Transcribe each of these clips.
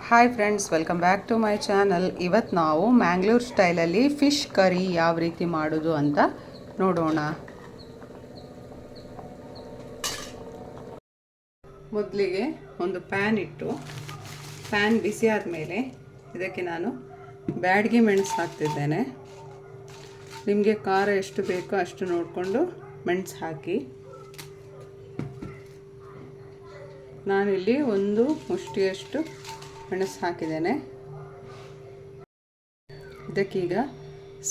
Hi friends, welcome back to my channel. ಇವತ್ತು ನಾವು ಮ್ಯಾಂಗ್ಳೂರ್ ಸ್ಟೈಲಲ್ಲಿ ಫಿಶ್ ಕರಿ ಯಾವ ರೀತಿ ಮಾಡೋದು ಅಂತ ನೋಡೋಣ. ಮೊದಲಿಗೆ ಒಂದು ಪ್ಯಾನ್ ಇಟ್ಟು, ಪ್ಯಾನ್ ಬಿಸಿ ಆದಮೇಲೆ ಇದಕ್ಕೆ ನಾನು ಬ್ಯಾಡಗಿ ಮೆಣಸು ಹಾಕ್ತಿದ್ದೇನೆ. ನಿಮಗೆ ಖಾರ ಎಷ್ಟು ಬೇಕೋ ಅಷ್ಟು ನೋಡಿಕೊಂಡು ಮೆಣಸು ಹಾಕಿ. ನಾನಿಲ್ಲಿ ಒಂದು ಮುಷ್ಟಿಯಷ್ಟು ಮೆಣಸು ಹಾಕಿದ್ದೇನೆ. ಇದಕ್ಕೀಗ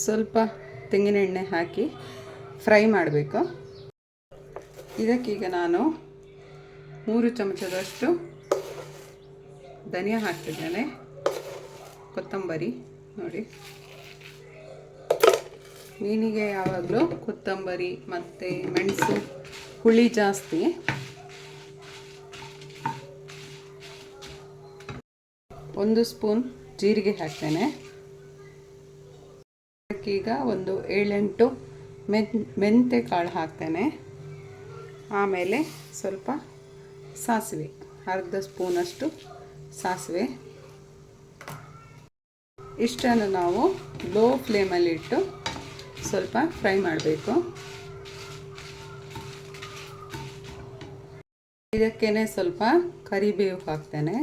ಸ್ವಲ್ಪ ತೆಂಗಿನ ಎಣ್ಣೆ ಹಾಕಿ ಫ್ರೈ ಮಾಡಬೇಕು. ಇದಕ್ಕೀಗ ನಾನು 3 ಚಮಚದಷ್ಟು ಧನಿಯಾ ಹಾಕ್ತಿದ್ದೇನೆ. ಕೊತ್ತಂಬರಿ ನೋಡಿ, ಮೀನಿಗೆ ಯಾವಾಗಲೂ ಕೊತ್ತಂಬರಿ ಮತ್ತು ಮೆಣಸು ಹುಳಿ ಜಾಸ್ತಿ. ಒಂದು ಸ್ಪೂನ್ ಜೀರಿಗೆ ಹಾಕ್ತೇನೆ. ಅದಕ್ಕೀಗ ಒಂದು 7-8 ಮೆಂತೆ ಕಾಳು ಹಾಕ್ತೇನೆ. ಆಮೇಲೆ ಸ್ವಲ್ಪ ಸಾಸಿವೆ, ಅರ್ಧ ಸ್ಪೂನಷ್ಟು ಸಾಸಿವೆ. ಇಷ್ಟನ್ನು ನಾವು ಲೋ ಫ್ಲೇಮಲ್ಲಿ ಇಟ್ಟು ಸ್ವಲ್ಪ ಫ್ರೈ ಮಾಡಬೇಕು. ಇದಕ್ಕೇನೆ ಸ್ವಲ್ಪ ಕರಿಬೇವು ಹಾಕ್ತೇನೆ.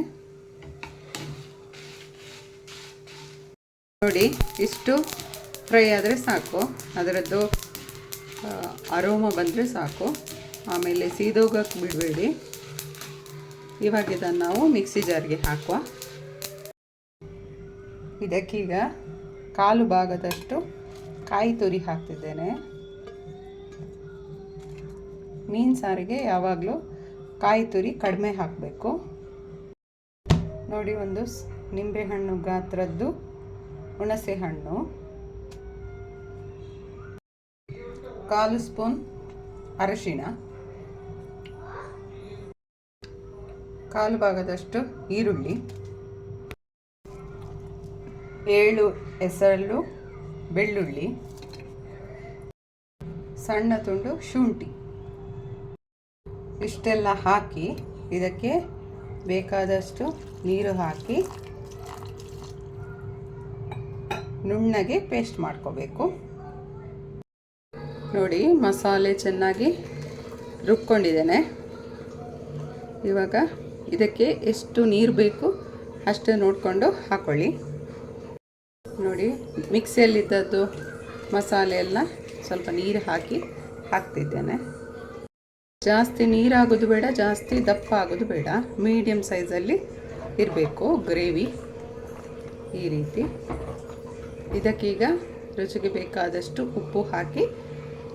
ನೋಡಿ, ಇಷ್ಟು ಫ್ರೈ ಆದರೆ ಸಾಕು. ಅದರದ್ದು ಅರೋಮ ಬಂದರೆ ಸಾಕು. ಆಮೇಲೆ ಸೀದೋಗಕ್ಕೆ ಬಿಡಬೇಡಿ. ಇವಾಗ ಇದನ್ನು ನಾವು ಮಿಕ್ಸಿ ಜಾರ್ಗೆ ಹಾಕುವ. ಇದಕ್ಕೀಗ 1/4 ಭಾಗದಷ್ಟು ಕಾಯಿ ತುರಿ ಹಾಕ್ತಿದ್ದೇನೆ. ಮೀನು ಸಾರಿಗೆ ಯಾವಾಗಲೂ ಕಾಯಿ ತುರಿ ಕಡಿಮೆ ಹಾಕಬೇಕು. ನೋಡಿ, ಒಂದು ನಿಂಬೆಹಣ್ಣು ಗಾತ್ರದ್ದು ಹುಣಸೆ ಹಣ್ಣು, 1/4 ಸ್ಪೂನ್ ಅರಿಶಿಣ, 1/4 ಭಾಗದಷ್ಟು ಈರುಳ್ಳಿ, 7 ಎಸಳು ಬೆಳ್ಳುಳ್ಳಿ, ಸಣ್ಣ ತುಂಡು ಶುಂಠಿ. ಇಷ್ಟೆಲ್ಲ ಹಾಕಿ ಇದಕ್ಕೆ ಬೇಕಾದಷ್ಟು ನೀರು ಹಾಕಿ ನುಣ್ಣಗೆ ಪೇಸ್ಟ್ ಮಾಡ್ಕೋಬೇಕು. ನೋಡಿ, ಮಸಾಲೆ ಚೆನ್ನಾಗಿ ರುಬ್ಕೊಂಡಿದ್ದೇನೆ. ಇವಾಗ ಇದಕ್ಕೆ ಎಷ್ಟು ನೀರು ಬೇಕು ಅಷ್ಟು ನೋಡಿಕೊಂಡು ಹಾಕ್ಕೊಳ್ಳಿ. ನೋಡಿ, ಮಿಕ್ಸಿಯಲ್ಲಿದ್ದದ್ದು ಮಸಾಲೆ ಎಲ್ಲ ಸ್ವಲ್ಪ ನೀರು ಹಾಕಿ ಹಾಕ್ತಿದ್ದೇನೆ. ಜಾಸ್ತಿ ನೀರಾಗೋದು ಬೇಡ, ಜಾಸ್ತಿ ದಪ್ಪ ಆಗೋದು ಬೇಡ, ಮೀಡಿಯಮ್ ಸೈಜಲ್ಲಿ ಇರಬೇಕು ಗ್ರೇವಿ. ಈ ರೀತಿ ಇದಕ್ಕೀಗ ರುಚಿಗೆ ಬೇಕಾದಷ್ಟು ಉಪ್ಪು ಹಾಕಿ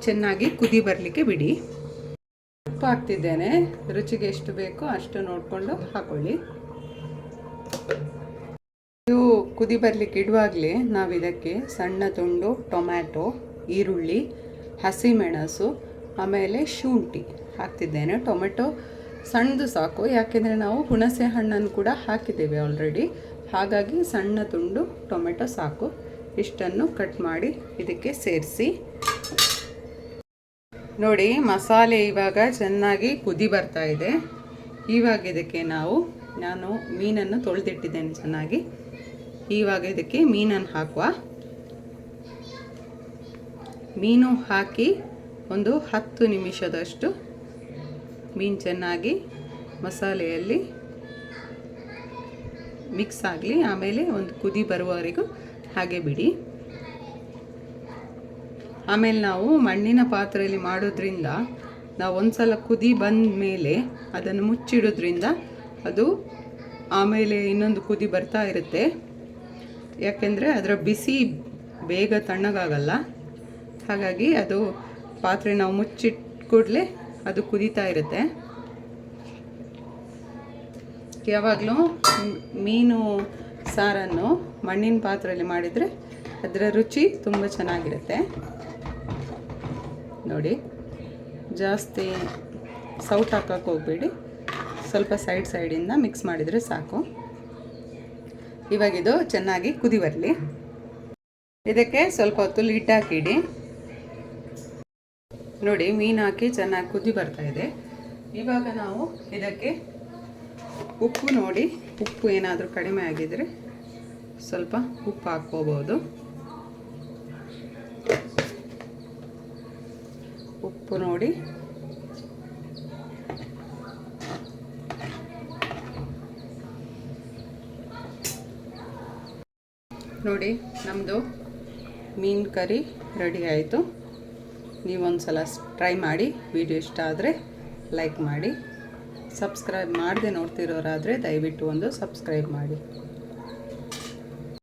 ಚೆನ್ನಾಗಿ ಕುದಿ ಬರಲಿಕ್ಕೆ ಬಿಡಿ. ಉಪ್ಪು ಹಾಕ್ತಿದ್ದೇನೆ. ರುಚಿಗೆ ಎಷ್ಟು ಬೇಕೋ ಅಷ್ಟು ನೋಡಿಕೊಂಡು ಹಾಕೊಳ್ಳಿ. ಇದು ಕುದಿ ಬರಲಿಕ್ಕೆ ಇಡುವಾಗಲೇ ನಾವು ಇದಕ್ಕೆ ಸಣ್ಣ ತುಂಡು ಟೊಮ್ಯಾಟೊ, ಈರುಳ್ಳಿ, ಹಸಿಮೆಣಸು, ಆಮೇಲೆ ಶುಂಠಿ ಹಾಕ್ತಿದ್ದೇನೆ. ಟೊಮೆಟೊ ಸಣ್ಣದು ಸಾಕು, ಯಾಕೆಂದರೆ ನಾವು ಹುಣಸೆ ಹಣ್ಣನ್ನು ಕೂಡ ಹಾಕಿದ್ದೇವೆ ಆಲ್ರೆಡಿ. ಹಾಗಾಗಿ ಸಣ್ಣ ತುಂಡು ಟೊಮೆಟೊ ಸಾಕು. ಇಷ್ಟನ್ನು ಕಟ್ ಮಾಡಿ ಇದಕ್ಕೆ ಸೇರಿಸಿ. ನೋಡಿ, ಮಸಾಲೆ ಇವಾಗ ಚೆನ್ನಾಗಿ ಕುದಿ ಬರ್ತಾ ಇದೆ. ಇವಾಗ ಇದಕ್ಕೆ ನಾನು ಮೀನನ್ನು ತೊಳೆದಿಟ್ಟಿದ್ದೇನೆ ಚೆನ್ನಾಗಿ. ಇವಾಗ ಇದಕ್ಕೆ ಮೀನನ್ನು ಹಾಕುವ. ಮೀನು ಹಾಕಿ ಒಂದು 10 ನಿಮಿಷದಷ್ಟು ಮೀನು ಚೆನ್ನಾಗಿ ಮಸಾಲೆಯಲ್ಲಿ ಮಿಕ್ಸ್ ಆಗಲಿ. ಆಮೇಲೆ ಒಂದು ಕುದಿ ಬರುವವರೆಗೂ ಹಾಗೆ ಬಿಡಿ. ಆಮೇಲೆ ನಾವು ಮಣ್ಣಿನ ಪಾತ್ರೆಯಲ್ಲಿ ಮಾಡೋದ್ರಿಂದ ನಾವು ಒಂದ್ಸಲ ಕುದಿ ಬಂದ ಮೇಲೆ ಅದನ್ನು ಮುಚ್ಚಿಡೋದ್ರಿಂದ ಅದು ಆಮೇಲೆ ಇನ್ನೊಂದು ಕುದಿ ಬರ್ತಾ ಇರುತ್ತೆ. ಯಾಕೆಂದರೆ ಅದರ ಬಿಸಿ ಬೇಗ ತಣ್ಣಗಾಗಲ್ಲ. ಹಾಗಾಗಿ ಅದು ಪಾತ್ರೆ ನಾವು ಮುಚ್ಚಿಟ್ಟ ಕೂಡಲೇ ಅದು ಕುದೀತಾ ಇರುತ್ತೆ. ಯಾವಾಗಲೂ ಮೀನು ಸಾರನ್ನು ಮಣ್ಣಿನ ಪಾತ್ರೆಯಲ್ಲಿ ಮಾಡಿದರೆ ಅದರ ರುಚಿ ತುಂಬ ಚೆನ್ನಾಗಿರುತ್ತೆ. ನೋಡಿ, ಜಾಸ್ತಿ ಸೌಟ್ ಹಾಕಕ್ಕೆ ಹೋಗಬೇಡಿ, ಸ್ವಲ್ಪ ಸೈಡಿಂದ ಮಿಕ್ಸ್ ಮಾಡಿದರೆ ಸಾಕು. ಇವಾಗಿದು ಚೆನ್ನಾಗಿ ಕುದಿ ಬರಲಿ. ಇದಕ್ಕೆ ಸ್ವಲ್ಪ ಹೊತ್ತು ಲಿಡ್ ಹಾಕಿಡಿ. ನೋಡಿ, ಮೀನು ಹಾಕಿ ಚೆನ್ನಾಗಿ ಕುದಿ ಬರ್ತಾ ಇದೆ. ಇವಾಗ ನಾವು ಇದಕ್ಕೆ ಉಪ್ಪು ನೋಡಿ, ಉಪ್ಪು ಏನಾದರೂ ಕಡಿಮೆ ಆಗಿದರೆ ಸ್ವಲ್ಪ ಉಪ್ಪು ಹಾಕ್ಕೋಬೋದು. ಉಪ್ಪು ನೋಡಿ, ನೋಡಿ ನಮ್ಮದು ಮೀನು ಕರಿ ರೆಡಿ ಆಯಿತು. ನೀವೊಂದು ಸಲ ಟ್ರೈ ಮಾಡಿ. ವಿಡಿಯೋ ಇಷ್ಟ ಆದರೆ ಲೈಕ್ ಮಾಡಿ. ಸಬ್ಸ್ಕ್ರೈಬ್ ಮಾಡದೆ ನೋಡ್ತಿರೋರಾದರೆ ದಯವಿಟ್ಟು ಒಂದು ಸಬ್ಸ್ಕ್ರೈಬ್ ಮಾಡಿ.